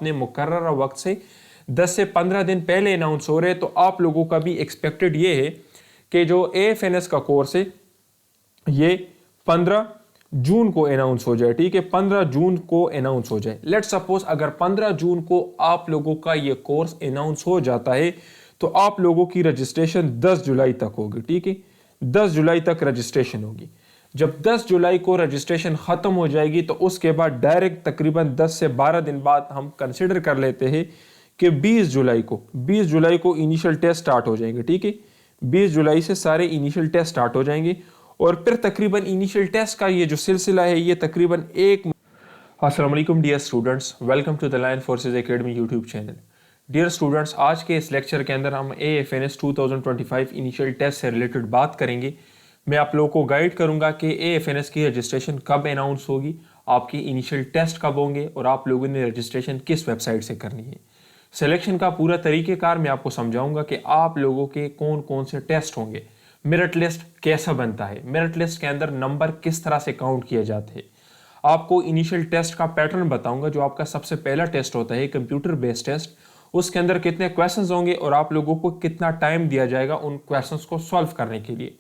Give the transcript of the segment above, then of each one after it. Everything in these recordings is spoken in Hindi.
अपने मुकर्रर वक्त से 10 से 15 दिन पहले अनाउंस हो रहे हैं। तो आप लोगों का भी एक्सपेक्टेड ये है कि जो AFNS का कोर्स है ये 15 जून को अनाउंस हो जाए। ठीक है, 15 जून को अनाउंस हो जाए। लेट्स सपोज अगर 15 जून को आप लोगों का ये कोर्स अनाउंस हो जाता है तो आप लोगों की रजिस्ट्रेशन 10 जुलाई तक होगी। ठीक है, 10 जुलाई तक रजिस्ट्रेशन होगी। जब 10 जुलाई को रजिस्ट्रेशन खत्म हो जाएगी तो उसके बाद डायरेक्ट तकरीबन 10 से 12 दिन बाद हम कंसिडर कर लेते हैं कि 20 जुलाई को इनिशियल टेस्ट स्टार्ट हो जाएंगे। ठीक है, 20 जुलाई से सारे इनिशियल टेस्ट स्टार्ट हो जाएंगे और फिर तकरीबन इनिशियल टेस्ट का ये जो सिलसिला है ये तकरीबन अस्सलाम वालेकुम dear students, welcome to the Lion Forces Academy YouTube channel. Dear students, आज के इस लेक्चर के अंदर हम AFNS 2025 इनिशियल टेस्ट से रिलेटेड बात करेंगे। मैं आप लोगों को गाइड करूंगा कि AFNS की रजिस्ट्रेशन कब अनाउंस होगी, आपकी इनिशियल टेस्ट कब होंगे और आप लोगों ने रजिस्ट्रेशन किस वेबसाइट से करनी है। सिलेक्शन का पूरा तरीक़ेकार मैं आपको समझाऊंगा कि आप लोगों के कौन कौन से टेस्ट होंगे, मेरिट लिस्ट कैसा बनता है, मेरिट लिस्ट के अंदर नंबर किस तरह से काउंट किए जाते हैं। आपको इनिशियल टेस्ट का पैटर्न बताऊंगा। जो आपका सबसे पहला टेस्ट होता है कंप्यूटर बेस्ड टेस्ट, उसके अंदर कितने क्वेश्चंस होंगे और आप लोगों को कितना टाइम दिया जाएगा उन क्वेश्चंस को सॉल्व करने के लिए।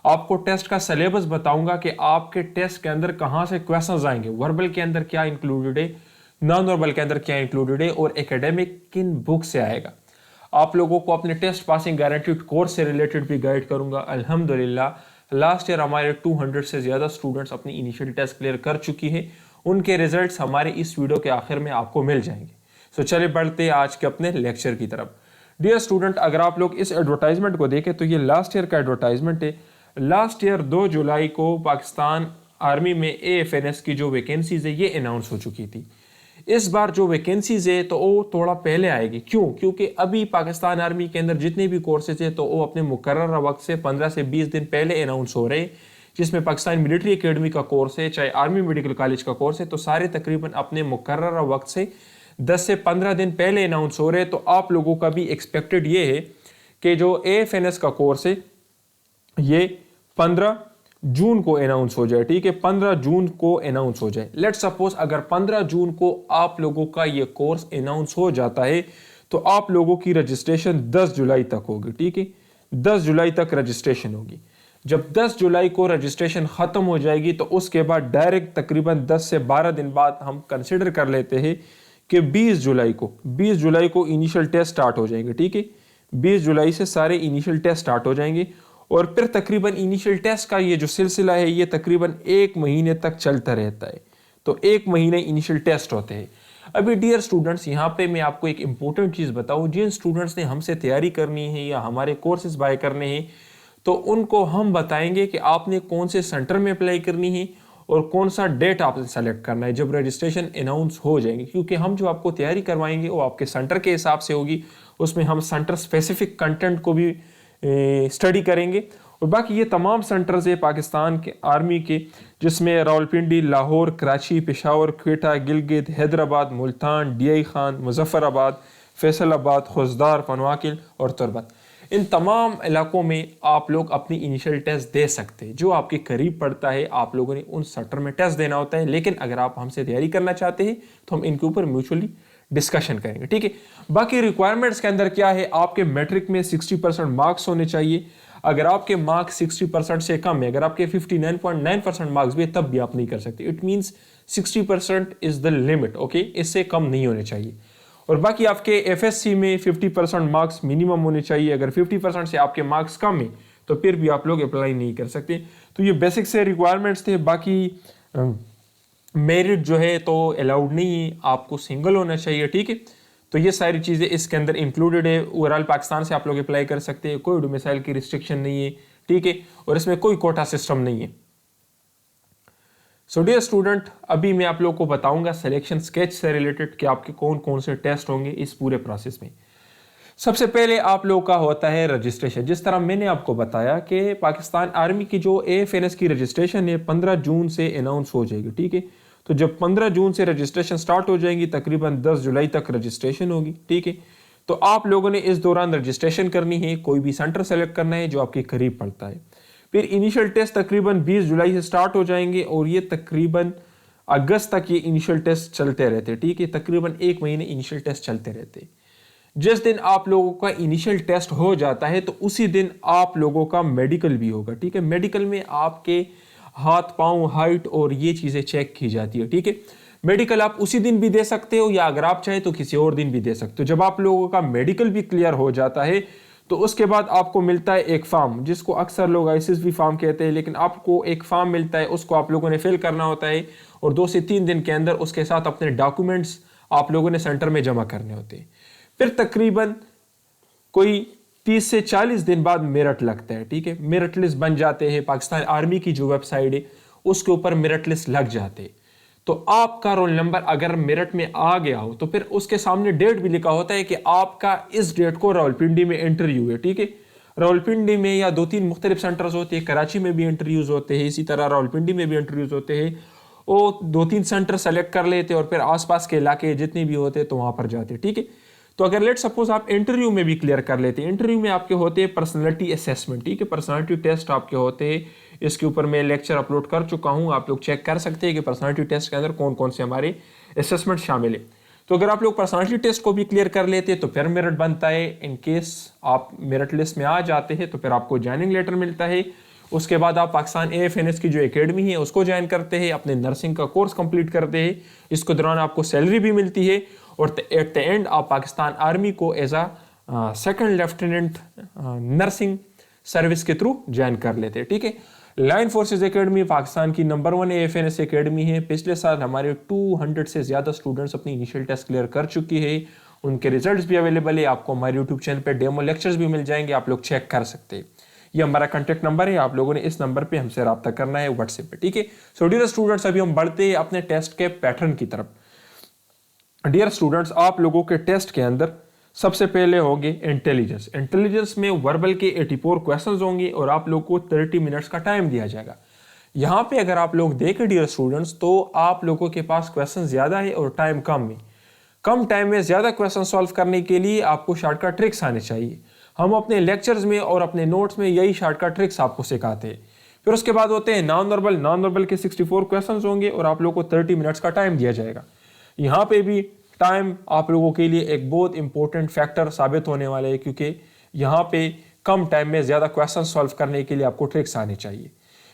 आपको टेस्ट का सिलेबस बताऊंगा कि आपके टेस्ट के अंदर कहां से क्वेश्चंस आएंगे, वर्बल के अंदर क्या इंक्लूडेड है, नॉन वर्बल के अंदर क्या इंक्लूडेड है और एकेडमिक किन बुक से आएगा। आप लोगों को अपने टेस्ट पासिंग गारंटीड कोर्स से रिलेटेड भी गाइड करूंगा। अल्हम्दुलिल्लाह लास्ट ईयर हमारे 200 से ज़्यादा स्टूडेंट्स अपनी इनिशियल टेस्ट क्लियर कर चुकी हैं। उनके रिजल्ट्स हमारे इस वीडियो के आखिर में आपको मिल जाएंगे। सो चलिए बढ़ते हैं आज के अपने लेक्चर की तरफ। डियर स्टूडेंट, अगर आप लोग इस एडवर्टाइजमेंट को देखें तो ये लास्ट ईयर का एडवर्टाइजमेंट है। लास्ट ईयर 2 जुलाई को पाकिस्तान आर्मी में AFNS की जो वैकेंसीज है ये अनाउंस हो चुकी थी। इस बार जो वैकेंसीज है तो वो थोड़ा पहले आएगी। क्यों? क्योंकि अभी पाकिस्तान आर्मी के अंदर जितने भी कोर्सेज है तो वो अपने मुकर्रर वक्त से 15 से 20 दिन पहले अनाउंस हो रहे हैं। जिसमें पाकिस्तान मिलिट्री एकेडमी का कोर्स है, चाहे आर्मी मेडिकल कॉलेज का कोर्स है, तो सारे तकरीबन अपने मुकर्रर वक्त से 10 से 15 दिन पहले अनाउंस हो रहे हैं। तो आप लोगों का भी एक्सपेक्टेड ये है कि जो AFNS का कोर्स है ये 15 जून को अनाउंस हो जाए। ठीक है, 15 जून को अनाउंस हो जाए। लेट्स सपोज अगर 15 जून को आप लोगों का ये कोर्स अनाउंस हो जाता है तो आप लोगों की रजिस्ट्रेशन 10 जुलाई तक होगी। ठीक है, 10 जुलाई तक रजिस्ट्रेशन होगी। जब 10 जुलाई को रजिस्ट्रेशन खत्म हो जाएगी तो उसके बाद डायरेक्ट तकरीबन 10 से 12 दिन बाद हम कंसिडर कर लेते हैं कि 20 जुलाई को इनिशियल टेस्ट स्टार्ट हो जाएंगे। ठीक है, 20 जुलाई से सारे इनिशियल टेस्ट स्टार्ट हो जाएंगे और फिर तकरीबन इनिशियल टेस्ट का ये जो सिलसिला है ये तकरीबन 1 महीने तक चलता रहता है। तो 1 महीने इनिशियल टेस्ट होते हैं। अभी डियर स्टूडेंट्स, यहाँ पे मैं आपको एक इंपॉर्टेंट चीज़ बताऊँ। जिन स्टूडेंट्स ने हमसे तैयारी करनी है या हमारे कोर्सेज बाय करने हैं तो उनको हम बताएंगे कि आपने कौन से सेंटर में अप्लाई करनी है और कौन सा डेट आपने सेलेक्ट करना है जब रजिस्ट्रेशन अनाउंस हो जाएंगे। क्योंकि हम जो आपको तैयारी करवाएंगे वो आपके सेंटर के हिसाब से होगी। उसमें हम सेंटर स्पेसिफिक कंटेंट को भी स्टडी करेंगे। और बाकी ये तमाम सेंटर्स है पाकिस्तान के आर्मी के, जिसमें रावलपिंडी, लाहौर, कराची, पेशावर, क्वेटा, गिलगित, हैदराबाद, मुल्तान, DI खान, मुजफ्फराबाद, फैसलाबाद, खुजदार, पनवाकिल और तुरबत। इन तमाम इलाकों में आप लोग अपनी इनिशियल टेस्ट दे सकते हैं। जो आपके करीब पड़ता है आप लोगों ने उन सेक्टर में टेस्ट देना होता है। लेकिन अगर आप हमसे तैयारी करना चाहते हैं तो हम इनके ऊपर म्यूचुअली डिस्कशन करेंगे। ठीक है, बाकी रिक्वायरमेंट्स के अंदर क्या है, आपके मैट्रिक में 60% मार्क्स होने चाहिए। अगर आपके मार्क्स 60% से कम है, अगर आपके 59.9% मार्क्स भी है तब भी आप नहीं कर सकते। It means 60% is the limit. Okay, इससे कम नहीं होने चाहिए। और बाकी आपके FSC में 50% मार्क्स मिनिमम होने चाहिए। अगर 50% से आपके मार्क्स कम है तो फिर भी आप लोग अप्लाई नहीं कर सकते। तो ये बेसिक से रिक्वायरमेंट्स थे। बाकी मेरिट जो है तो अलाउड नहीं है, आपको सिंगल होना चाहिए। ठीक है, तो ये सारी चीज़ें इसके अंदर इंक्लूडेड है। ओवरऑल पाकिस्तान से आप लोग अप्लाई कर सकते हैं, कोई डोमिसाइल की रिस्ट्रिक्शन नहीं है। ठीक है, और इसमें कोई कोटा सिस्टम नहीं है। सो डियर स्टूडेंट, अभी मैं आप लोग को बताऊंगा सिलेक्शन स्केच से रिलेटेड कि आपके कौन कौन से टेस्ट होंगे इस पूरे प्रोसेस में। सबसे पहले आप लोग का होता है रजिस्ट्रेशन। जिस तरह मैंने आपको बताया कि पाकिस्तान आर्मी की जो AFNS की रजिस्ट्रेशन है 15 जून से अनाउंस हो जाएगी। ठीक है, तो जब 15 जून से रजिस्ट्रेशन स्टार्ट हो जाएंगी तकरीबन 10 जुलाई तक रजिस्ट्रेशन होगी। ठीक है, तो आप लोगों ने इस दौरान रजिस्ट्रेशन करनी है, कोई भी सेंटर सेलेक्ट करना है जो आपके करीब पड़ता है। फिर इनिशियल टेस्ट तकरीबन 20 जुलाई से स्टार्ट हो जाएंगे और ये तकरीबन अगस्त तक ये इनिशियल टेस्ट चलते रहते, ठीक है, तकरीबन 1 महीने इनिशियल टेस्ट चलते रहते। जिस दिन आप लोगों का इनिशियल टेस्ट हो जाता है तो उसी दिन आप लोगों का मेडिकल भी होगा, ठीक है। मेडिकल में आपके हाथ पांव हाइट और ये चीज़ें चेक की जाती है, ठीक है। मेडिकल आप उसी दिन भी दे सकते हो या अगर आप चाहे तो किसी और दिन भी दे सकते हो। जब आप लोगों का मेडिकल भी क्लियर हो जाता है तो उसके बाद आपको मिलता है एक फॉर्म, जिसको अक्सर लोग ICSB फॉर्म कहते हैं, लेकिन आपको एक फॉर्म मिलता है, उसको आप लोगों ने फिल करना होता है और 2 से 3 दिन के अंदर उसके साथ अपने डॉक्यूमेंट्स आप लोगों ने सेंटर में जमा करने होते हैं। फिर तकरीबन कोई 30 से 40 दिन बाद मेरिट लगता है, ठीक है। मेरिट लिस्ट बन जाते हैं, पाकिस्तान आर्मी की जो वेबसाइट है उसके ऊपर मेरिट लिस्ट लग जाते हैं। तो आपका रोल नंबर अगर मेरिट में आ गया हो तो फिर उसके सामने डेट भी लिखा होता है कि आपका इस डेट को रावलपिंडी में इंटरव्यू है, ठीक है। रावलपिंडी में या 2-3 मुख्तलिफ सेंटर्स होते हैं, कराची में भी इंटरव्यूज होते हैं, इसी तरह रावलपिंडी में भी इंटरव्यूज होते हैं। वो 2-3 सेंटर सेलेक्ट कर लेते और फिर आसपास के इलाके जितने भी होते तो वहां पर जाते, ठीक है। तो अगर लेट सपोज आप इंटरव्यू में भी क्लियर कर लेते हैं, इंटरव्यू में आपके होते हैं पर्सनालिटी असेसमेंट, ठीक है, पर्सनालिटी टेस्ट आपके होते हैं। इसके ऊपर मैं लेक्चर अपलोड कर चुका हूं, आप लोग चेक कर सकते हैं कि पर्सनालिटी टेस्ट के अंदर कौन कौन से हमारे असेसमेंट शामिल है। तो अगर आप लोग पर्सनालिटी टेस्ट को भी क्लियर कर लेते हैं तो फिर मेरिट बनता है। इन केस आप मेरिट लिस्ट में आ जाते हैं तो फिर आपको ज्वाइनिंग लेटर मिलता है। उसके बाद आप पाकिस्तान AFNS की जो एकेडमी है उसको ज्वाइन करते हैं, अपने नर्सिंग का कोर्स कंप्लीट करते हैं। इसके दौरान आपको सैलरी भी मिलती है और एट द एंड आप पाकिस्तान आर्मी को as a second lieutenant nursing service के थ्रू ज्वाइन कर लेते हैं, ठीक है। लाइन फोर्सेस एकेडमी पाकिस्तान की नंबर 1 AFNS एकेडमी है। पिछले साल हमारे 200 से ज़्यादा स्टूडेंट्स अपनी इनिशियल टेस्ट क्लियर कर चुकी है, उनके रिजल्ट्स भी अवेलेबल है। आपको हमारे यूट्यूब चैनल पे डेमो लेक्चर्स भी मिल जाएंगे, आप लोग चेक कर सकते हैं। ये हमारा कॉन्टैक्ट नंबर है, आप लोगों ने इस नंबर पे हमसे रब्ता करना है व्हाट्सएप पे, ठीक है। सो डियर स्टूडेंट्स, अभी हम बढ़ते हैं अपने टेस्ट के पैटर्न की तरफ। डियर स्टूडेंट्स, आप लोगों के टेस्ट के अंदर सबसे पहले होंगे इंटेलिजेंस। इंटेलिजेंस में वर्बल के 84 क्वेश्चंस होंगे और आप लोग को 30 मिनट्स का टाइम दिया जाएगा। यहाँ पे अगर आप लोग देखें डियर स्टूडेंट्स तो आप लोगों के पास क्वेश्चन ज्यादा है और टाइम कम है। कम टाइम में ज्यादा क्वेश्चन सॉल्व करने के लिए आपको शॉर्टकट ट्रिक्स आने चाहिए। हम अपने लेक्चर्स में और अपने नोट्स में यही शॉर्टकट ट्रिक्स आपको सिखाते हैं। फिर उसके बाद होते हैं नॉन वर्बल। नॉन वर्बल के 64 क्वेश्चंस होंगे और आप लोगों को 30 मिनट्स का टाइम दिया जाएगा। यहाँ पे भी टाइम आप लोगों के लिए एक बहुत इंपॉर्टेंट फैक्टर साबित होने वाला है, क्योंकि यहाँ पे कम टाइम में ज्यादा क्वेश्चन सॉल्व करने के लिए आपको ट्रिक्स आने चाहिए।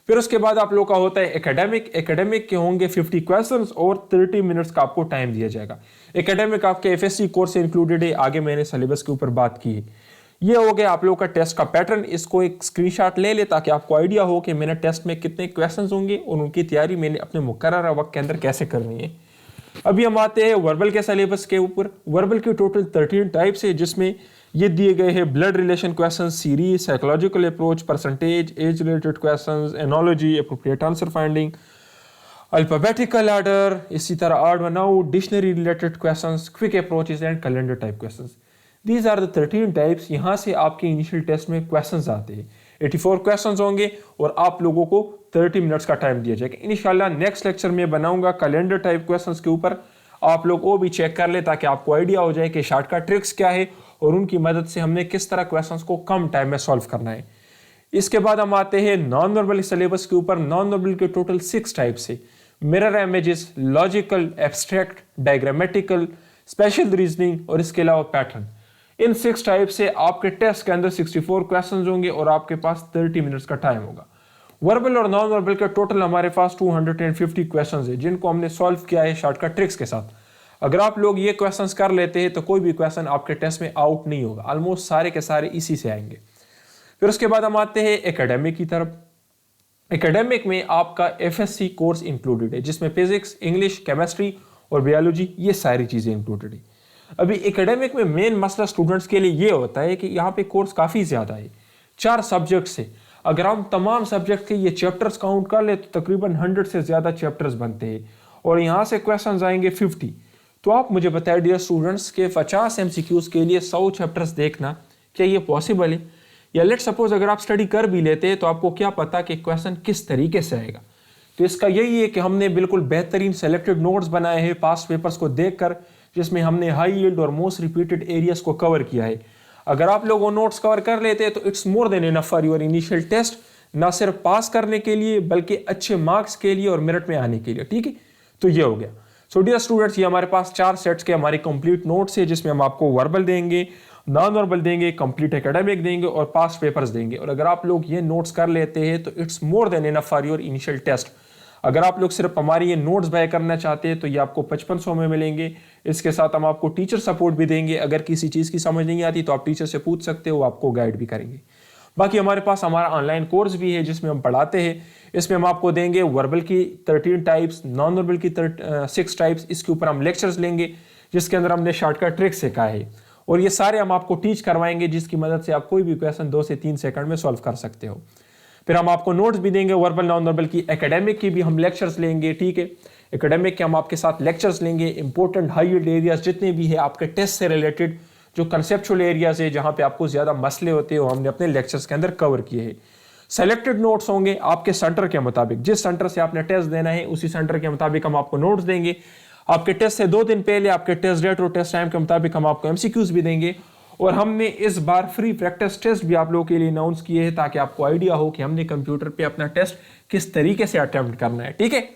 फिर उसके बाद आप लोग का होता है एकेडमिक। एकेडमिक के होंगे 50 क्वेश्चंस और 30 मिनट्स का आपको टाइम दिया जाएगा। एकेडमिक आपके FSC कोर्स से इंक्लूडेड है, आगे मैंने सिलेबस के ऊपर बात की है। ये हो गया आप लोग का टेस्ट का पैटर्न। इसको एक स्क्रीनशॉट ले ले ताकि आपको आइडिया हो कि मैंने टेस्ट में कितने क्वेश्चंस होंगे और उनकी तैयारी मैंने अपने मुकर्रर वक्त के अंदर कैसे करनी है। अभी हम आते हैं वर्बल के सिलेबस के ऊपर। वर्बल के टोटल 13 टाइप्स है, जिसमें ये दिए गए हैं blood relation question, series, psychological approach, percentage, age related question, analogy, appropriate answer finding, alphabetical order, इसी तरह odd one out, dictionary related questions, quick approaches and calendar type questions. These are the 13 types. यहाँ से आपके इनिशियल टेस्ट में क्वेश्चंस आते हैं। 84 क्वेश्चंस होंगे और आप लोगों को 30 मिनट्स का टाइम दिया जाएगा। इंशाल्लाह नेक्स्ट लेक्चर में बनाऊंगा कैलेंडर टाइप क्वेश्चंस के ऊपर, आप लोग वो भी चेक कर ले ताकि आपको आइडिया हो जाए कि शॉर्टकट ट्रिक्स क्या है और उनकी मदद से हमने किस तरह क्वेश्चंस को कम टाइम में सॉल्व करना है। इसके बाद हम आते हैं नॉन वर्बल सिलेबस के ऊपर। नॉन वर्बल के टोटल 6 टाइप्स है। Mirror images, logical, abstract, diagrammatical, special reasoning और इसके अलावा पैटर्न। इन 6 टाइप से आपके टेस्ट के अंदर 64 क्वेश्चंस होंगे और आपके पास 30 मिनट्स का टाइम होगा। वर्बल और नॉन वर्बल के टोटल हमारे पास 250 क्वेश्चंस है, जिनको हमने सॉल्व किया है शॉर्टकट ट्रिक्स के साथ। अगर आप लोग ये क्वेश्चंस कर लेते हैं तो कोई भी क्वेश्चन आपके टेस्ट में आउट नहीं होगा, ऑलमोस्ट सारे के सारे इसी से आएंगे। फिर उसके बाद हम आते हैं एकेडमिक की तरफ। एकेडमिक में आपका FSC कोर्स इंक्लूडेड है, जिसमें फिजिक्स, इंग्लिश, केमिस्ट्री और बायोलॉजी ये सारी चीजें इंक्लूडेड है। अभी एकेडमिक में मेन मसला स्टूडेंट्स के लिए ये होता है कि यहाँ पे कोर्स काफ़ी ज़्यादा है, 4 सब्जेक्ट से। अगर हम तमाम सब्जेक्ट के ये चैप्टर्स काउंट कर ले तो तकरीबन 100 से ज़्यादा चैप्टर्स बनते हैं और यहाँ से क्वेश्चंस आएंगे 50। तो आप मुझे बताएं डियर स्टूडेंट्स के 50 MCQs के लिए 100 चैप्टर्स देखना, क्या ये पॉसिबल है? या लेट सपोज अगर आप स्टडी कर भी लेते हैं तो आपको क्या पता कि क्वेश्चन किस तरीके से आएगा। तो इसका यही है कि हमने बिल्कुल बेहतरीन सेलेक्टेड नोट्स बनाए हैं पास्ट पेपर्स को देखकर, जिसमें हमने हाई यील्ड और मोस्ट रिपीटेड एरियाज को कवर किया है। अगर आप लोग वो नोट्स कवर कर लेते हैं तो it's more than enough for your initial test, ना सिर्फ पास करने के लिए बल्कि अच्छे मार्क्स के लिए और मेरिट में आने के लिए, ठीक है। तो ये हो गया। सो डियर स्टूडेंट्स, ये हमारे पास 4 सेट्स के हमारे कंप्लीट नोट्स है, जिसमें हम आपको वर्बल देंगे, नॉन वर्बल देंगे, कंप्लीट एकेडमिक देंगे और पास्ट पेपर्स देंगे। और अगर आप लोग ये नोट्स कर लेते हैं तो it's more than enough for your initial test. अगर आप लोग सिर्फ हमारी ये नोट्स बाय करना चाहते हैं तो ये आपको 5500 में मिलेंगे। इसके साथ हम आपको टीचर सपोर्ट भी देंगे। अगर किसी चीज़ की समझ नहीं आती तो आप टीचर से पूछ सकते हो, आपको गाइड भी करेंगे। बाकी हमारे पास हमारा ऑनलाइन कोर्स भी है जिसमें हम पढ़ाते हैं। इसमें हम आपको देंगे वर्बल की 13 टाइप्स, नॉन वर्बल की 6 टाइप्स। इसके ऊपर हम लेक्चर्स लेंगे जिसके अंदर हमने शॉर्टकट ट्रिक्स सिखाए है और ये सारे हम आपको टीच करवाएंगे, जिसकी मदद से आप कोई भी क्वेश्चन 2 से 3 सेकंड में सॉल्व कर सकते हो। फिर हम आपको नोट्स भी देंगे वर्बल नॉन वर्बल की, एकेडमिक की भी हम लेक्चर्स लेंगे। ठीक है, एकेडमिक के हम आपके साथ लेक्चर्स लेंगे। इंपॉर्टेंट हाई यील्ड एरियाज जितने भी है आपके टेस्ट से रिलेटेड, जो कंसेप्चुअल एरियाज है जहां पे आपको ज्यादा मसले होते हैं, वो हमने अपने लेक्चर्स के अंदर कवर किए हैं। सेलेक्टेड नोट्स होंगे आपके सेंटर के मुताबिक, जिस सेंटर से आपने टेस्ट देना है उसी सेंटर के मुताबिक हम आपको नोट्स देंगे। आपके टेस्ट से 2 दिन पहले आपके टेस्ट डेट और टेस्ट टाइम के मुताबिक हम आपको एमसीक्यूज भी देंगे। और हमने इस बार फ्री प्रैक्टिस टेस्ट भी आप लोगों के लिए अनाउंस किए हैं, ताकि आपको आइडिया हो कि हमने कंप्यूटर पे अपना टेस्ट किस तरीके से अटेम्प्ट करना है। ठीक है,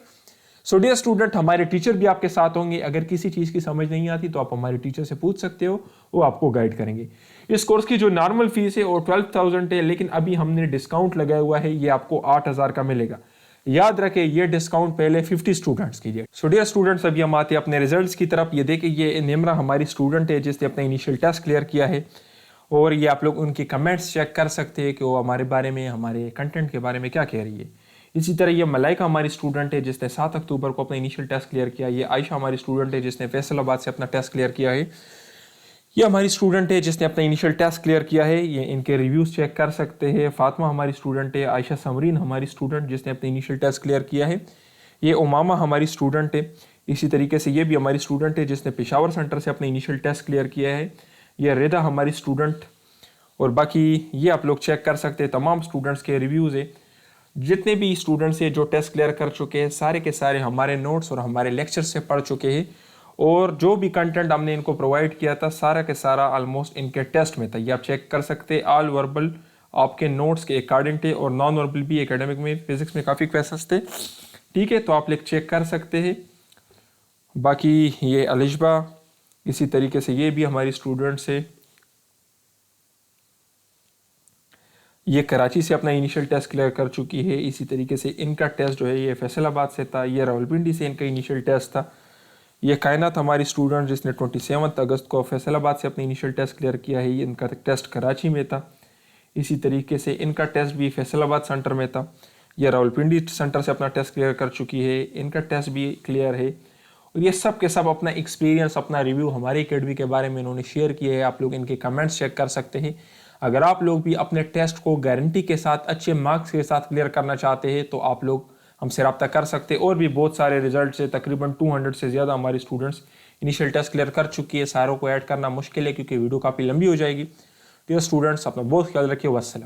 सो डियर स्टूडेंट, हमारे टीचर भी आपके साथ होंगे। अगर किसी चीज़ की समझ नहीं आती तो आप हमारे टीचर से पूछ सकते हो, वो आपको गाइड करेंगे। इस कोर्स की जो नॉर्मल फीस है वो 12,000 है, लेकिन अभी हमने डिस्काउंट लगाया हुआ है, ये आपको 8,000 का मिलेगा। याद रखें, ये डिस्काउंट पहले 50 स्टूडेंट्स की है। सो डियर स्टूडेंट्स, अभी हम आते हैं अपने रिजल्ट्स की तरफ। ये देखिए, ये निम्रा हमारी स्टूडेंट है जिसने अपना इनिशियल टेस्ट क्लियर किया है और ये आप लोग उनके कमेंट्स चेक कर सकते हैं कि वो हमारे बारे में, हमारे कंटेंट के बारे में क्या कह रही है। इसी तरह ये मलाइका हमारी स्टूडेंट है जिसने 7 अक्टूबर को अपना इनिशियल टेस्ट क्लियर किया। ये आयशा हमारी स्टूडेंट है जिसने फैसलाबाद से अपना टेस्ट क्लियर किया है। ये हमारी स्टूडेंट है जिसने अपना इनिशियल टेस्ट क्लियर किया है, ये इनके रिव्यूज़ चेक कर सकते हैं। फातिमा हमारी स्टूडेंट है। आयशा समरीन हमारी स्टूडेंट जिसने अपना इनिशियल टेस्ट क्लियर किया है। ये उमामा हमारी स्टूडेंट है। इसी तरीके से ये भी हमारी स्टूडेंट है जिसने पेशावर सेंटर से अपना इनिशियल टेस्ट क्लियर किया है। ये रेदा हमारी स्टूडेंट, और बाकी ये आप लोग चेक कर सकते हैं। तमाम स्टूडेंट्स के रिव्यूज़ है। जितने भी स्टूडेंट्स हैं जो टेस्ट क्लियर कर चुके हैं, सारे के सारे हमारे नोट्स और हमारे लेक्चर से पढ़ चुके हैं, और जो भी कंटेंट हमने इनको प्रोवाइड किया था सारा के सारा ऑलमोस्ट इनके टेस्ट में था। ये आप चेक कर सकते हैं। ऑल वर्बल आपके नोट्स के अकॉर्डिंग थे और नॉन वर्बल भी एकेडमिक में, फिजिक्स में काफ़ी क्वेश्चंस थे। ठीक है, तो आप लोग चेक कर सकते हैं। बाकी ये अलिशबा, इसी तरीके से ये भी हमारी स्टूडेंट्स है। ये कराची से अपना इनिशियल टेस्ट क्लियर कर चुकी है। इसी तरीके से इनका टेस्ट जो है ये फैसलाबाद से था। ये रावलपिंडी से इनका इनिशियल टेस्ट था। ये कायनात हमारी स्टूडेंट जिसने 27 अगस्त को फैसलाबाद से अपना इनिशियल टेस्ट क्लियर किया है, ये इनका टेस्ट कराची में था। इसी तरीके से इनका टेस्ट भी फैसलाबाद सेंटर में था। ये रावलपिंडी सेंटर से अपना टेस्ट क्लियर कर चुकी है, इनका टेस्ट भी क्लियर है। और ये सब के सब अपना एक्सपीरियंस, अपना रिव्यू हमारी अकेडमी के बारे में इन्होंने शेयर किए है। आप लोग इनके कमेंट्स चेक कर सकते हैं। अगर आप लोग भी अपने टेस्ट को गारंटी के साथ, अच्छे मार्क्स के साथ क्लियर करना चाहते हैं तो आप लोग हमसे रब्ता कर सकते हैं। और भी बहुत सारे रिजल्ट से तकरीबन 200 से ज़्यादा हमारी स्टूडेंट्स इनिशियल टेस्ट क्लियर कर चुकी है। सारों को ऐड करना मुश्किल है क्योंकि वीडियो काफ़ी लंबी हो जाएगी। डियर स्टूडेंट्स, अपना बहुत ख्याल रखिए। वस्सलाम।